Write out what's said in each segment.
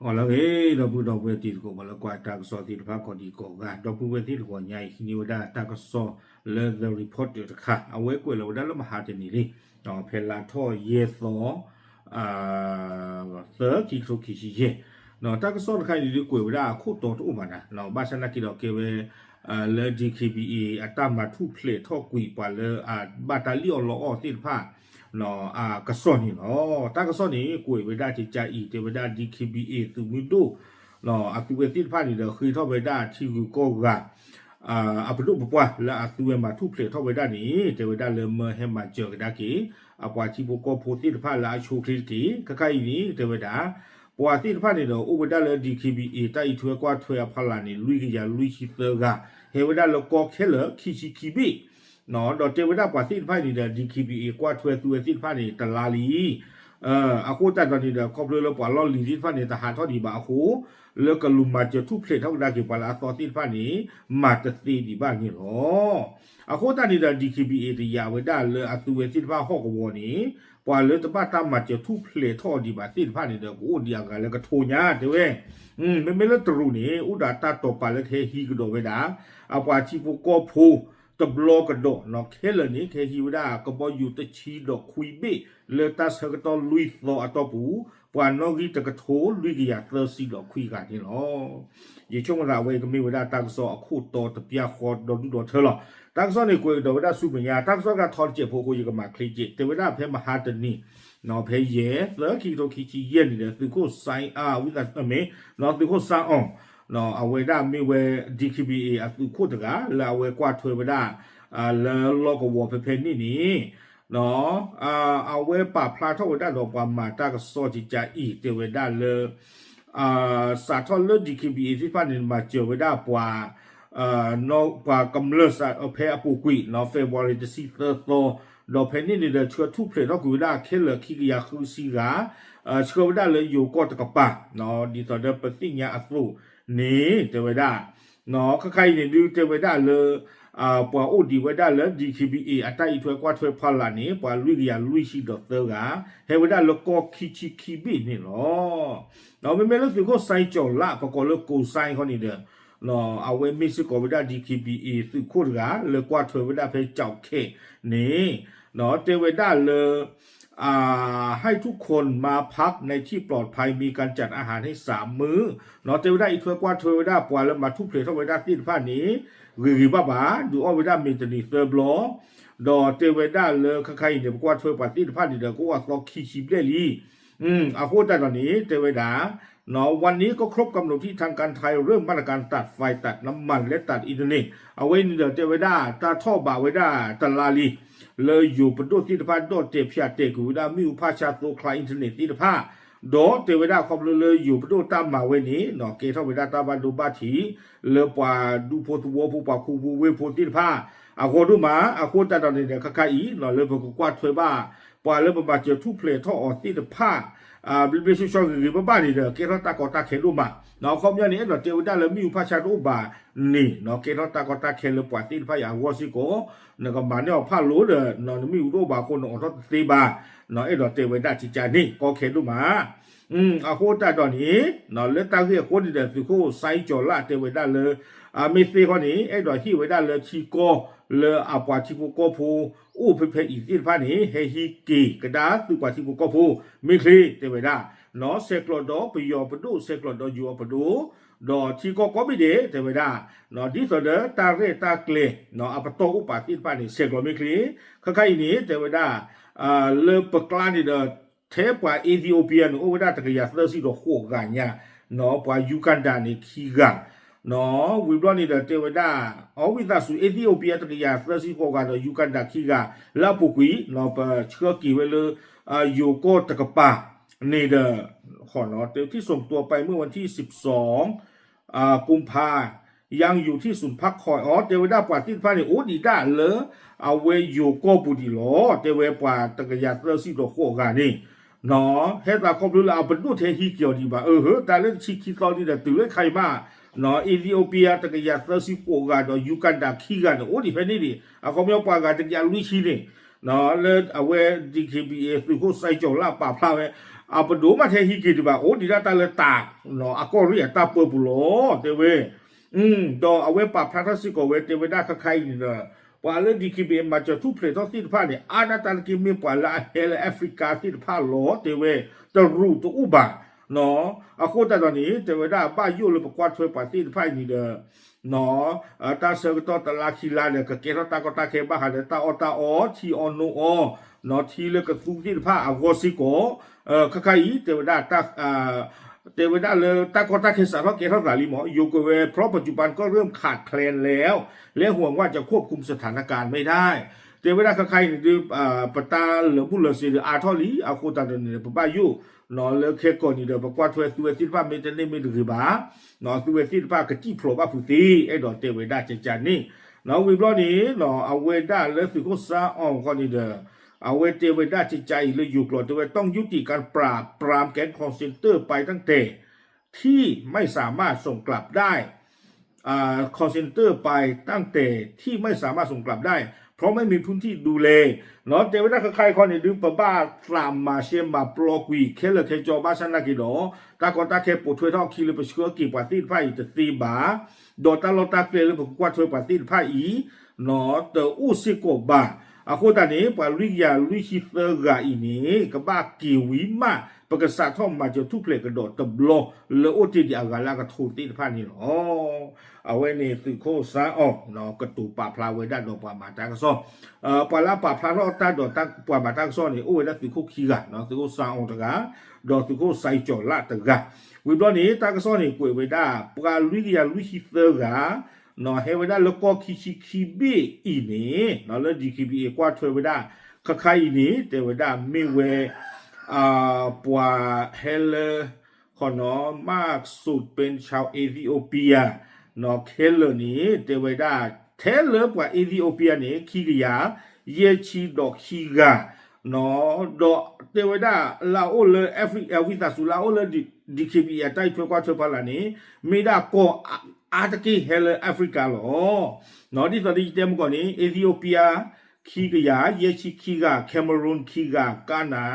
อแล้วเฮ้เราพูดดอกเวทีก็มาแล้วกว่าตากสอที่พระคนดีก็กาดอกพูดเวทีหัวใหญ่ที่นิวดาตากสอเลิศเดรีพอร์ตอยู่ค่ะเอาไว้กว่าเราได้แล้วมาหาจะนี่ดิเพลาท่อเยสอเสือที่ทุกขี้ชี้ตากสอใครดีกว่าได้คู่ตัวทุกมันนะบ้านฉันนักกีฬาเกเวเลดีคีบีเออัตมาทุกเพลทท่อกุยปาเลบาตาเลียล้อที่ผ้ากระสอนนี่ตากระสอนนี่กุยไปได้ที่ใจอีเทวดาดีคีบีเอตุมิดูตัวเวทีผ้านี่เด้อคือท่อไปได้ที่ก็กาปดุปะแล้วตัวมาทุกเพลทท่อไปได้นี่เทวดาเริ่มให้มาเจอกันได้กี่ปะที่พวกก็พูดที่ผ้าละชูคลิกกี่ก็ใครนี่เทวดาปะที่ผ้านี่เด้ออุปดาเลยดีคีบีเอแต่อีทัวกว่าทัวพลานี่ลุยกันยาลุยชิเตอร์กาเทวดาเราก็แค่เหลือขี้ชิคีบีดอกเทวดาปะที่ผ้านี่เด้อดีคีบีเอกว่าทัวตัวที่ผ้านี่ตลาลีอากูแต่ตอนนี้เด้อครอบเรือเราปะล้อลีที่ผ้านี่ทหารทอดีบ่าคูแล้วก็ลุมมาเจอทุกเพลทเท่าได้กี่ปะละตอนที่ผ้านี่มาตัดตีดีบ้างนี่อากูแต่นี่เด้อดีคีบีเอที่ยาวได้เลยตัวที่ผ้าหอกวัวนี่ปะเลยแต่ป้าตามมาเจอทุกเพลททอดีบ่าที่ผ้านี่เด้อกูเดียกันแล้วก็โทญาเด้อเว้ยไม่เลิกตรูนี่อุดาตาตบไปแล้วเทฮีกระโดดไปด่าเอาว่าที่พวกก็พูตบโลกระโดดเคเลนี่เคฮีวดาก็บอยู่ตะชีดอกคุยเบเลตัสก็ต้องลุยโลอัตปูปานนกิตกะโถลุยกิยาเตอร์ซีดอกคุยกันนี่ยี่ช่วงเวลาเวก็มีเวลาตั้งสอคู่โตตะเปียคอดดูเธอตั้งสอในกุยเดวดาสุบัญญาตั้งสอการทอนเจ็บพวกกุยก็มาคลีเจแต่เวลาเพมหาตนี่เพยเย่แล้วคีโตคีชีเย็นนี่คือคู่ไซวิตัสเมคือคู่ซาอเอาไว้ได้มีเวดีคีบีคือคู่ตะกะแล้วเวกว่าถวยไปได้แล้วโลกวัวเพนี่เอาไว้ป่าพลาเท่าได้ดอกความมาตากสอจิจาอีเตเวได้เลยสาทอเลดีคีบีที่พันธุ์มาเจอไว้ได้ปว่ากว่ากำเริบเพอปูกุยเฟวอร์เดซิเตอร์โตดอกเพนนี่เดือดชัวทุกเพลย์กุยได้เคเลคิกยาคือซีกาเชื่อว่าได้เลยอยู่ก็ตะกับป่าดีต่อเดิมปฏิญญาอัตรูนี่เตเวได้ใครเนี่ยดูเตเวได้เลยปว่าโอดีไว้ได้เลยดีคีบีอัตราอีถวยกว่าถวยพลานี่ปว่าลุยยาลุยชีดอกเตอร์กาเฮวได้แล้วก็คิชิคีบีนี่ไม่รู้สึกก็ใส่จอละปก็เลยกูใส่เขานี่เด้อเอาไว้มิสก็ไว้ได้ดีคีบีสึกคู่กาเลยกว่าถวยไว้ได้เพเจ้าเคนี่เตเวได้เลยให้ทุกคนมาพักในที่ปลอดภัยมีการจัดอาหารให้3 มื้อเตเวได้อีถวยกว่าถวยไว้ได้ปว่าแล้วมาทุกเพลทเอาไว้ได้ที่ผ้านี้รีบ้าดูเอาไว้ได้มีแต่นี่เซอร์บลดอเตเวด้าเลยใครเนี่ยบอกว่าช่วยปฏิภาณนี่เด็กก็ว่าเราขี้ชิบเล่ลีอาโคตรตอนนี้เตเวด้าวันนี้ก็ครบกำหนดที่ทางการไทยเริ่มมาตรการตัดไฟตัดน้ำมันและตัดอินเทอร์เน็ตเอาไว้นี่เด็กเตเวด้าตาท่อบาไว้ได้ตลาลีเลยอยู่ประตูที่ภาคโดดเจ็บเพียเตกูได้มีอุปชาตัวคลายอินเทอร์เน็ตที่ภาคโดเตเวด้าความเลยอยู่ประตูตามมาเวนี้เกท่าเวด้าตาบันดูบาทีเลปว่าดูโพตัวผู้ปากคูบูเวโพที่ผ้าอาโคดูมาอาโคตาตอนนี้เนี่ยข้าอีเลยพอกวาดถวยบ้าปว่าเลยมาเจอทุกเพลทท่อออที่ผ้าบิลเบชิชอหรือบ้านนี่เด้อเกท่าตากอตาเขดูมาคอมยันนี้เตเวด้าเลยมีอุปชารูบานี่เกท่าตากอตาเขเลยปว่าที่ผ้าอย่างวอสิโกก็มาเนี่ยผ้ารู้เด้อมีอุโรบาคนออทตีบาเตเวด้าจิจานี่ก็เขดูมาอาโคตาตอนนี้เลตาเรียคนเดียวคือคู่ไซจอละเตเวด้าเลยมีซีคนนี้ที่ไว้ได้เลยชีโกเลยปว่าชีโกโกพูเพอีกที่ฟ้านี้เฮฮิกีกระดาตัวกว่าชีโกโกพูมีคลีเตเวด้าเซกลอดไปยอปดูเซกลอดอยู่ปดูชีโกก็ไม่เดเตเวด้าดิสเดตาเรตาเกลอัปโตอุปาที่ฟ้านี้เซกลอมีคลีข้านี้เตเวด้าเลยปกลานี่เดเทปว่าเอธิโอเปียโอเวด้าตะกยาเตอร์ซีโดโคกันเนี่ยปว่ายูกันดานี่คีกันวิบลอนี่เดเทวดาวิดาสุเอธิโอเปียตะกยาเตอร์ซีโคกันยูกันดาคีกันลาปุกุยปเชื่อกี่เวลยูโกตะกปานี่เดเตที่ส่งตัวไปเมื่อวันที่12 กุมภายังอยู่ที่ศูนย์พักคอยเทวดาปว่าที่ฟ้านี่โอดีด้าเลยเอาเวยูโกปุดิโลเทวปว่าตะกยาเตอร์ซีโดโคกันนี่เฮ็ดว่าครบรู้แล้วเอาเป็นดูเทฮีเกี่ยวดีบ่แต่เล่นชิคิตอนนี้ตื่นเลยใครมาเอธิโอเปียตะกยาเตอร์ซิโกกายูกันดาคีกันโอ้ดิเพนี่ดิเขาไม่เอาปากกันตะกยาลุยชีนี่ နော်လေအဝဲ DKBA သူကိုစိုက်ကြောလာပါဖလာပဲအပဒိုမထဲဟီကီဒီပါအိုဒီရတာလေတာနော်အကောရီတာပွဘူးလို့တေဝဲတော့အဝဲပါဖလာစစ်ကိုဝဲတေဝဒါခခိုင်နော်ပွာလေ DKBA မှာကျသူဖလေတော့တိဖာနေအာနာတန်ကီမီပွာလာဟဲလအာဖရိကတိဖာလို့တေဝဲတရူတူဘာနော်အခုတတော်နေတေဝဒါပါယိုလပကွာထွေပါတိဖာနေတယ်နော်တာဆကတော့တလာခီလာလေကကေရတာကတာခေဘာဟာတာအောချီအောနိုအောနော်ချီလေကသူတိဖာအဂောစီကိုခခိုင်တေဝဒါတာတေဝဒါလေတာကတာခေစတော့ကေရတာလီမောယိုကဝဲเพราะปัจจุบันก็เริ่มขาดแคลนแล้วและห่วงว่าจะควบคุมสถานการณ์ไม่ได้เทวดาใครดูปตาหรือบุรุษหรืออาทอลีอาโคตาเดนปะยุนอเลเคก่อนนี่เดปกว่าถวยตัวที่ว่าไม่จะได้ไม่ถือบานอตัวที่ว่ากะจิโผล่ว่าผู้ตีไอ้ดอกเทวดาจานนี่นอวิบล้อนี้นอเอาเวดาแล้วสิโคซาอ่อนก่อนนี่เดเอาเวเทวดาใจเลยอยู่กลอตัวต้องยุติการปรามแก๊งคอนเซนเตอร์ไปตั้งแต่ที่ไม่สามารถส่งกลับได้คอนเซนเตอร์ไปตั้งแต่ที่ไม่สามารถส่งกลับได้เพราะไม่มีพื้นที่ดูแลเนาะเทวดาใครคนนี้ดึงปะบ้าตามมาเชื่อมาปลอกวีเคลเคจอบ้าชันนักกิโลตากอนตาเคปวดช่วยท่อคีเลยไปเชื่อกี่ปาตีไพ่จะตีบาโดตาโลตาเคลเลยไปกวาดช่วยปาตีไพ่อีเนาะเตออุสิโกบาอาโคตานี้ปาลุยาลุยฮิเตอร์กาอีนี้กับบ้ากิวิมาปกษาท่อมมาจะทุกเพลกระโดดตบโลเลโอติดีอากาลากระทูตีไพ่นี่หรอเอาไว้ในสิโคซาออกเนาะกระตูปาพลาไว้ด้านดอกปามาตากซ้อปาลาปาพลาเราตาดอกตาปามาตากซ้อนี่โอ้ยแล้วสิโคขี้กะเนาะสิโคซาออกตะกะดอกสิโคไซจ่อละตะกะวิบล้อนี้ตากซ้อนี่กวยไว้ด้าปาลุยาลุยฮิเตอร์กะเนาะเฮไว้ด้าแล้วก็คิบีอีนี่เนาะแล้ว DKBA กว่าถวยไว้ด้าคคายอีนี่แต่ไว้ด้าไม่เวปวาเฮเลขอนอมากสุดเป็นชาวเอธิโอเปียนอเคลนี้เตวดาเทเลกว่าเอธิโอเปียนี่คีกยาเยชีดอกคีกานอดอเตวดาลาโอเลแอฟริกาวิตาสุลาโอเลดิเคบีอาไตเพื่อกว่าเธอพลานี้ไม่ได้ก็อาตะกี้เฮเลแอฟริกาหรอนอที่ตอนนี้เต็มก่อนนี้เอธิโอเปียคีกยาเยชีคีกาแคเมรูนคีกากานา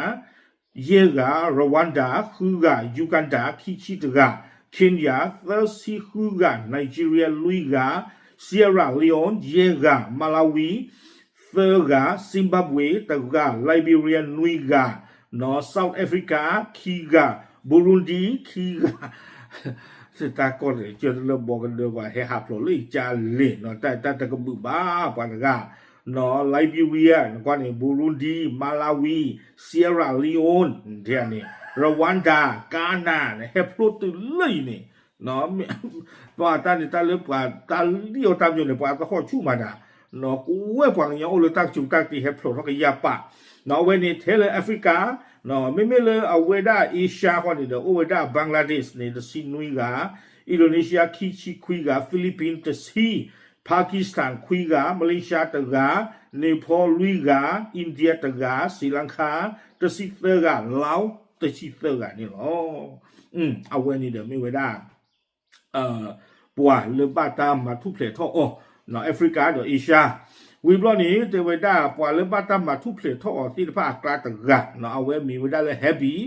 เยการวันดาคือกายูกันดาคิชิตกาเคนยาเซอร์ซีคือกาไนจีเรียลุยกาเซียราลีออนเยกามาลาวีเซอร์กาซิมบับเวตกาไลบีเรียนุยกานอเซาท์แอฟริกาคีกาบูรุนดีคีกาสตาก็เลยจะเริ่มบอกกันเดิมว่าเฮฮับโลเลยจาเล่นอแต่ก็บึบ้าปานกาเนาะไลบีเรียกว่านี่บูรุนดีมาลาวีเซียราลีโอนเดี๋ยวนี้รวันดากานาเนี่ยเฮปโรตุเลยนี่เนาะว่าตานี่ตาเลือกว่าตาเลี้ยวตามอยู่ในป่าก็ข้อชูมาดาเนาะกูเว้ยฟังยังโอเลตักจุตักที่เฮปโรเขาก็ยาปะเนาะเวนี่เทเลแอฟริกาเนาะไม่เลยเอาเวด้าเอเชียคนนี้เด้อโอเวด้าบังกลาเทศนี่เดซินุยกาอินโดนีเซียคิชิคุยกาฟิลิปปินส์เตซีปากีสถานคุยกามาเลเซียตะกาเนปาลลุยกาอินเดียตะกาศรีลังกาเตซิเตกาลาวเตซิเตกานี่หรอเอาไว้นี่เดี๋ยวไม่ไว้ได้ปัวเลือบาตามมาทุกเพลทอเนาะแอฟริกาเดี๋ยวเอเชียวิบล้อนี้เตไว้ได้ปัวเลือบาตามมาทุกเพลทอที่ภาคกลางตะกาเนาะเอาไว้มีไว้ได้เลยแฮปปี้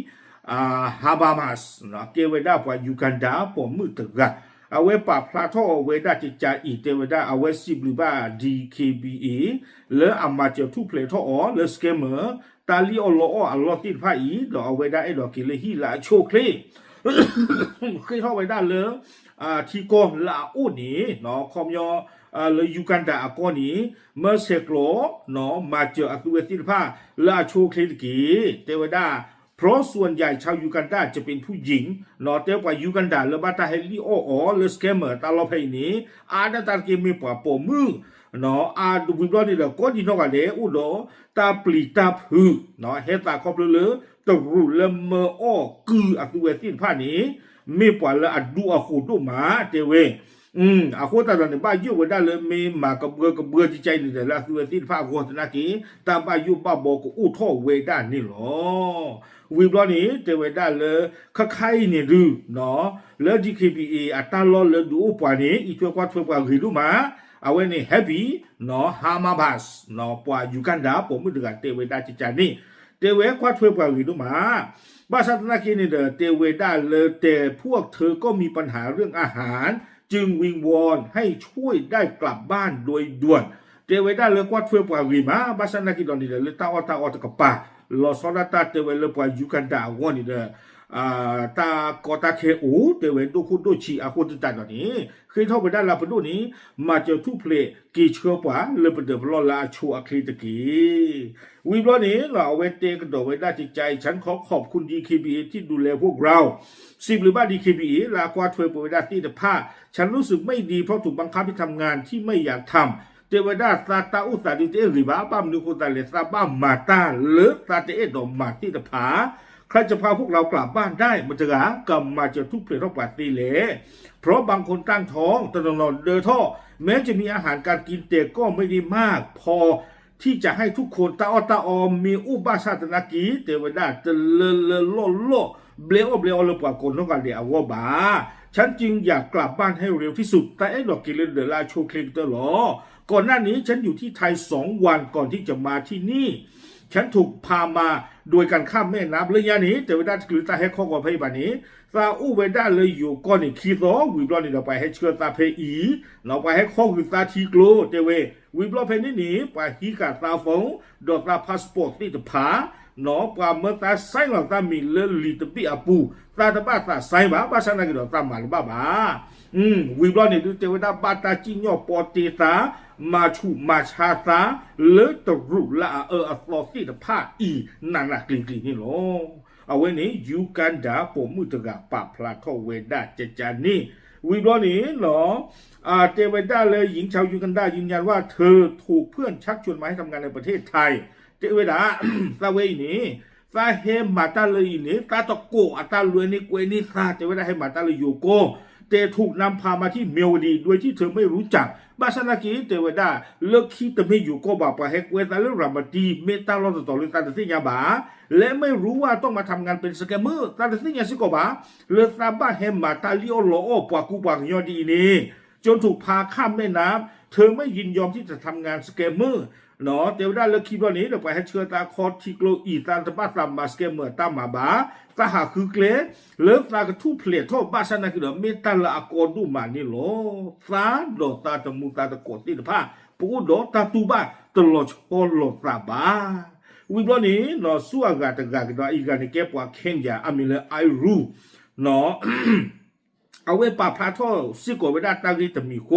ฮาบามัสเนาะเกไว้ได้ปัวยูกันดาปัวมือตะกาเอาไว้ปะพลาทอเวด้าจิจาอีเตเวด้าเอาไว้สิบหรือว่า DKBA เลออามาเจอทุกเพลทอเลอสเกมเมอร์ตาลีอลออัลลอติดไพ่อีดอกเอาไว้ได้ไอ้ดอกกิเลฮีละโชคลีเคยเข้าไว้ได้เลยที่ก็ลาอูนี่เนาะคอมยอเลยยูกันดาก่อนนี้เมื่อเสกโลเนาะมาเจออัตุเวติดไพ่ละโชคลีกีเตเวด้าเพราะส่วนใหญ่ชาวยูกันดาจะเป็นผู้หญิงเนาะแต่ว่ายูกันดาเลบาตาเฮลิโอเลสเกมเมอร์ตาลอเพนี้อาดาตาเกมีปะปอมือเนาะดูวิบลอนี่ละก็ดีนอกกันเลยอุดอตาปลีตาพือเนาะเฮตาครอบเลยตรูเลเมอคืออัตุเวตินผ้านี้มีปะละอัดดูอะโคดูมาเตเวอาโคตาตอนนี้บ้ายุวันได้เลยมีมากระเบือจิใจนี่แต่ละตัวที่ผ้าโคตรนักกี้ตาบ้ายุบ้าบอกกูอู้ท่อเวด้านนี่หรอวิบล้อนี้เตเวด้านเลยข้าใครเนี่ยดูเนาะแล้ว DKBA อัตราล้อเลยดูป่านี้อีกชั่วกว่าหรือดูมา เอาไว้นี่แฮปปี้เนาะฮามาบัสเนาะปว่ายูกันดาผมมือกันเตเวดาจิจานี่เตเวควาดเพื่อปว่าหรือดูมาบาสัตนากินี่เดเตเวดาเลยแต่พวกเธอก็มีปัญหาเรื่องอาหารจึงวิงวอนให้ช่วยได้กลับบ้านโดยด่วนเตเวดาเลยกวาดเพื่อปว่าหรือมาบาสัตนากิตอนนี้เดเลยตาอตกปาลอสอดาตาเตเวเลยปว่ายูกันดาวอนี่เดตากอตาเคอูเตเวดูคุดูชีอาคุตตาตอนนี้คือเท่าไปได้ลาปดูนี้มาเจอทุเพลกีเชื่อป่าเลยไปเดิมรอลาชัวคลีตะกี้วิบล้อนี้เราเอาไว้เตะกระโดดไว้ได้จิตใจฉันขอบคุณดีเคบีที่ดูแลพวกเรา10หรือบ้าดีเคบีลากวาดเทวไปได้ที่แต่ผ้าฉันรู้สึกไม่ดีเพราะถูกบังคับให้ทำงานที่ไม่อยากทำเทวดาซาตาอุตาดิเตหรือบ้าบ้ามนุโคตาเลซาบ้ามมาตาหรือซาเตเอดอมมาที่แต่ผาใครจะพาพวกเรากลับบ้านได้มันจะหากำมาจะทุกเพลทอกปาตีเลเพราะบางคนตั้งท้องตนนเดอท่อแม้จะมีอาหารการกินแต่ก็ไม่ได้มากพอที่จะให้ทุกคนตาออมมีอุบาสาตนากีเทวดาจะเลโลเบลเลปว่าคนต้องการเดียวว่าบาฉันจึงอยากกลับบ้านให้เร็วที่สุดแต่ไอ้ดอกกิเลนเดลาโชคลิงเตอร์หรอก่อนหน้านี้ฉันอยู่ที่ไทย2 วันก่อนที่จะมาที่นี่ฉันถูกพามาโดยการข้ามแม่น้ำระยะนี้แต่เวลาคลือตาให้ข้อกับพยาบาลนี้ซาอูเวด้าเลยอยู่ก่อนนี่คีโซวิบลอนี่เราไปให้เชื่อตาเพอีเราไปให้ข้อคือตาทีโกลเตเววิบลอเพนี่นี่ไปฮีกาตาฟงดอกตาพาสปอร์ตที่จะผาเนาะปาเมื่อตาไซหลังตามีเลลีตปีอาปูตาตาบ้าตาไซบ้าภาษาหนักดอกตามาลบ้าวิบลอนี่ดูเตเวด้าบาตาจิญอปอติตามาชูมาชาตาเลตรุละอัฟลอซี่ตผ้าอีนั่นละกลิ่นนี่หรอเอาไว้นี้ยูกันดาผมมือตะกาปะพลาทเวดาเจจานี่วิบลอนี่หรอเทเวดาเลยหญิงชาวยูกันดายืนยันว่าเธอถูกเพื่อนชักชวนมาให้ทำงานในประเทศไทยเทเวดาซาเวนี่ซาเฮมาตาเลยนี่ตาตะโกอัตาลวยนี่กวยนี่ซาเทเวดาให้มาตาเลยโยโกเตถูกนำพามาที่เมลดีโดยที่เธอไม่รู้จักบาสนากีเทวดาเลิกคิดแต่ไม่อยู่ก็บอกไปให้เวตาเรื่องรามาดีเมตาลอสตอเรื่องการตัดสินยาบาและไม่รู้ว่าต้องมาทำงานเป็นสแกมเมอร์การตัดสินยาสิกบาเลือซาบ้าเฮมมาตาลิโอโลโอปวากูปางยอดีนี่จนถูกพาข้ามแม่น้ำเธอไม่ยินยอมที่จะทำงานสแกมเมอร์เนาะเทวดาเลิกคิดว่านี้เราไปให้เชื่อตาคอทิโกลอีตาตบ้าตามมาสแกมเมอร์ตามมาบาสหคือเกลเลิกตากระทุเพลทบาสนาคือเมตาละอากอดูมานี่โลซาโดตาตมูตาตะกดที่ผ้าปูโดตาตูบ้าตลอดโชโลตาบาวิบลอนี้เนาะสัวกาตะกากอีกานี่แกปว่าเคนยาอามิเลไอรูเนาะเอาไว้ปาพาทอสิโกเวดาตากิตมีโค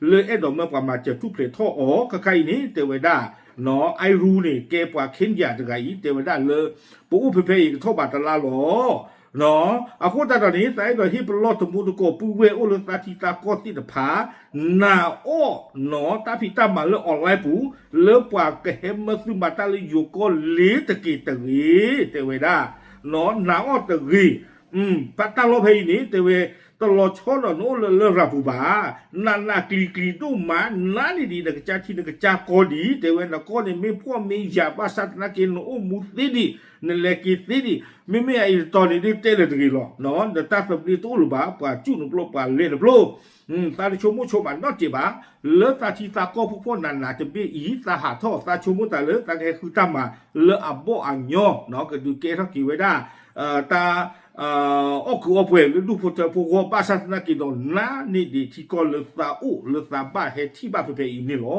เลยเอ็ดอมเมื่อประมาณจะทุเพลทออ๋อใครนี้เทวดาเนาะไอรูนี่แกปว่าเคนยาตะกาอีเทวดาเลยปูเพอีกทบาตะลาหรอเนาะอาคุตาตอนนี้ใส่โดยที่ปลอดตมุตโกปูเวโอลตาทิตาโกติตผานาโอเนาะตาพิตามาเลออนไลน์ปูเลปว่าเกเฮมมาซึมาตาลอยู่ก็ลีตะกีตะกีเทวดาเนาะนาออตะกีปัตตาโลเพนี้เทวตลอดชอลโนเลราบูบานานาคลีดูมานานี่ดีนักจ่าที่นักจ่าโกดีเทวนักโกนี่มีพวกมียาบาสัตนักกินโอมุติดีนั่นแหละกิติดีไม่ไอ้ตอนนี้เตะเลยตะกี้หรอเนาะเดต้าสับดีตู้หรือบ้าป่าจุนปลุกป่าเล่นปลุกตาดิชมุชมันนอจีบ้าเลตาทีตาก็พวกนั้นน่ะจะเป็นอีตาหาท่อตาชมุตาเลตาแกคือตามาเลอับโบอันยอเนาะก็ดูเกทักกี่ไว้ได้ตาโอ้คือว่าเพื่อนดูพวกเธอพวกบ้าสัตนักกินน้านี่ดีที่ก็เลตาเลตาบ้าเฮที่บ้าเพื่ออีนี่หรอ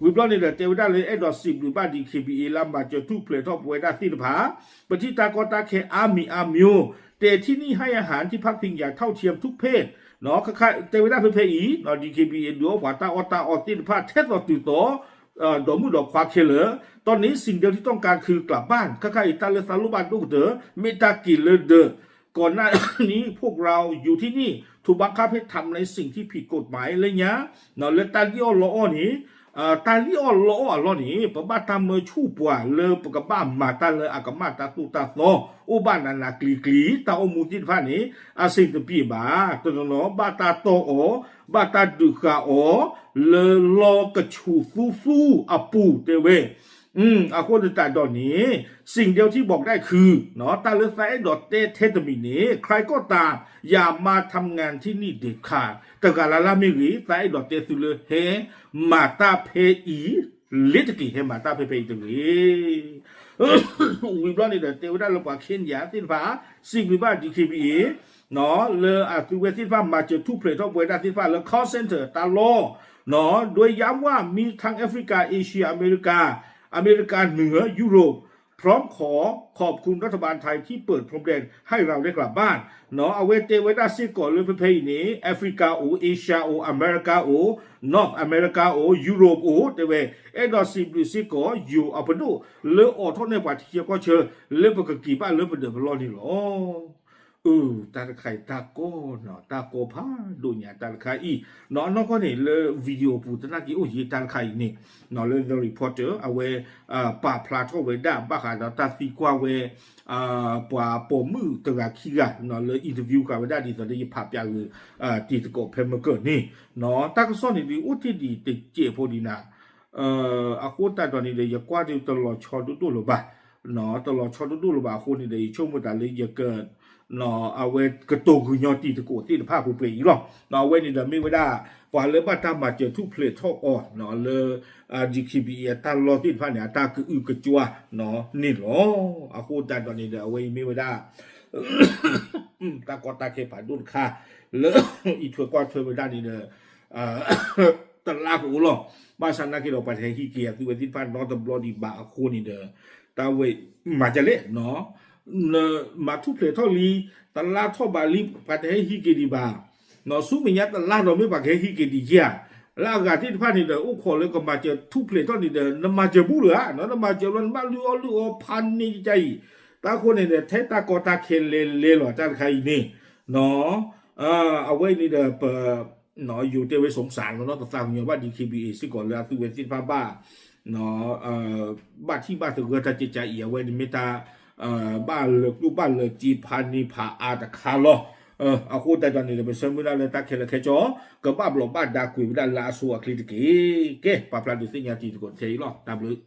วิบลอนี่เดเทวดาเลยไอ้ดอก10หรือบ้าดีเคบีลำบากจะทุกเพลทอปเวด้าที่ผาปฏิตากอตาเคอามิวแต่ที่นี่ให้อาหารที่พักพิงอย่างเท่าเทียมทุกเพศเนาะค่าเทวดาเพื่ออีเนาะดีเคบีดูว่าตาออติผาเทสต่อติโตดอกมือดอกควาเคเลอตอนนี้สิ่งเดียวที่ต้องการคือกลับบ้านค่าอิตาเลซาลุบานดูเดอเมตากิเลเดอก่อนหน้านี้พวกเราอยู่ที่นี่ถูกบังคับให้ทำในสิ่งที่ผิดกฎหมายเลยเนี่ยเนาะเลตาลิโอโลอนี้ตาลิโอโลอนี้ปะบ้าตามเมชูปัวเลปะกบ้ามาตาเลอากมาตาตุตาโตอุบานานาคลีตาอมูติพานี้อาศิตปีบาตัวเนาะบาตาโตโอบาตาดุคาโอเลโลกชูฟูอปูเตเว အခုတတော့နေสิ่งเดียวที่บอกได้คือเนาะตาเลือไซดอเตเทตมินีใครก็ตามอย่ามาทำงานที่นี่เด็ดขาดแต่กาลาลามิรีไซดอเตสุเลเฮมาตาเพอีลิตกีเฮมาตาเพอีตกีวิบลานี่เตวดาลปาเคนยาสินฟ้าสิ่งวิบาดีเคบีเนาะเลอะคือเวสินฟ้ามาเจอทุกเพลทอกเวดาสินฟ้าเลคอเซ็นเตอร์ตาโลเนาะโดยย้ำว่ามีทั้งแอฟริกาเอเชียอเมริกาเหนือยุโรปพร้อมขอบคุณรัฐบาลไทยที่เปิดพรมแดนให้เราได้กลับบ้านเนาะเอาเวเตไว้ได้ซิก่อนเลยเพย์นี้แอฟริกาโอเอเชียโออเมริกาโอนอร์ทอเมริกาโอยุโรปโอเตเวเอดอซิบลิซิก่ออยู่อัปดูเลออทอนในปัจจัยก็เชื่อเลปกกีบ้านเลปเดบลอนี่หรอตาไข่ตาโก้เนาะตาโกพาดูเนี่ยตาไข่อีเนาะน้องก็เนี่ยเลยวิดีโอปูตนากี่โอ้ยตาไข่นี่เนาะเลย the reporter เอาไว้ป่าพลาทเอาไว้ได้บ้าค่ะเนาะตาสีกว่าไว้ป่าปมมือตระขี้กันเนาะเลยอินเทอร์วิวกันไว้ได้ดีตอนนี้ภาพยาวคือตีตะโกเพมเกอร์นี่เนาะตาก็ซ่อนนี่อุทิศดีติเจ็บพอดีนะอากูตาตอนนี้เลยอย่ากว่าที่ตลอดชอดูหรือเปล่าเนาะตลอดชอดูหรือเปล่าคนนี่เลยช่วงเวลาเลยอย่าเกิดเนาะเอาไว้กระตุกยอตีตะโกตีตะภาพผู้เปย์หรอกเนาะไว้นี่เดี๋ยวไม่ได้พอเลยบ้านตามมาเจอทุกเพลททอกอ๋อเนาะเลยGKB ตาลอติดพันเนี่ยตาคือกระจัวเนาะนี่หรออากูตาตอนนี้เดี๋ยวเอาไว้ไม่ได้ตากอตาเคผ่านดุนค่าเลยอีทัวร์ก็เธอไม่ได้นี่เด้อตลาดกูหรอกบ้านฉันนักที่เราไปที่เกียร์คือเวทีพันนอตบลอดีบาคูนี่เด้อตาเวมาจะเละเนาะมาทุกเพลทอลีตลาดทอบาลีไปที่เกียร์ดีบาเนาะสู้มีเนี้ยตลาดเราไม่ไปที่เกียร์ดีเกียร์แล้วอากาศที่พันนี่เด้ออุ้งขอเลยก็มาเจอทุกเพลทอนี่เด้อน้ำมาเจอบุหรี่เนาะน้ำมาเจอรันบ้านลูพันนี่ใจตาคนเนี่ยเทตากอตาเคเลหรอจ้าใครนี่เนาะเอาไว้นี่เด้อเปิดเนาะอยู่เตไว้สงสารเนาะแต่ฟังอย่างว่าดีเคบีซิก่อนแล้วคือเวทีฟ้าบ้าเนาะบ้านที่บ้านถึงก็จะจิตใจเอียไว้ในเมตาบ้านเลิกรูปบ้านเลิกจีพันนี่ผาอาตะคาร์ลเอาคู่แต่ตอนนี้เราไปเสริมได้เลยตาเคลเคจอกับบ้านหลบบ้านดากุยบ้านลาสัวคลิตกี้เก๋ปาปลาดูสิญาติทุกคนเทยหรอตามเลย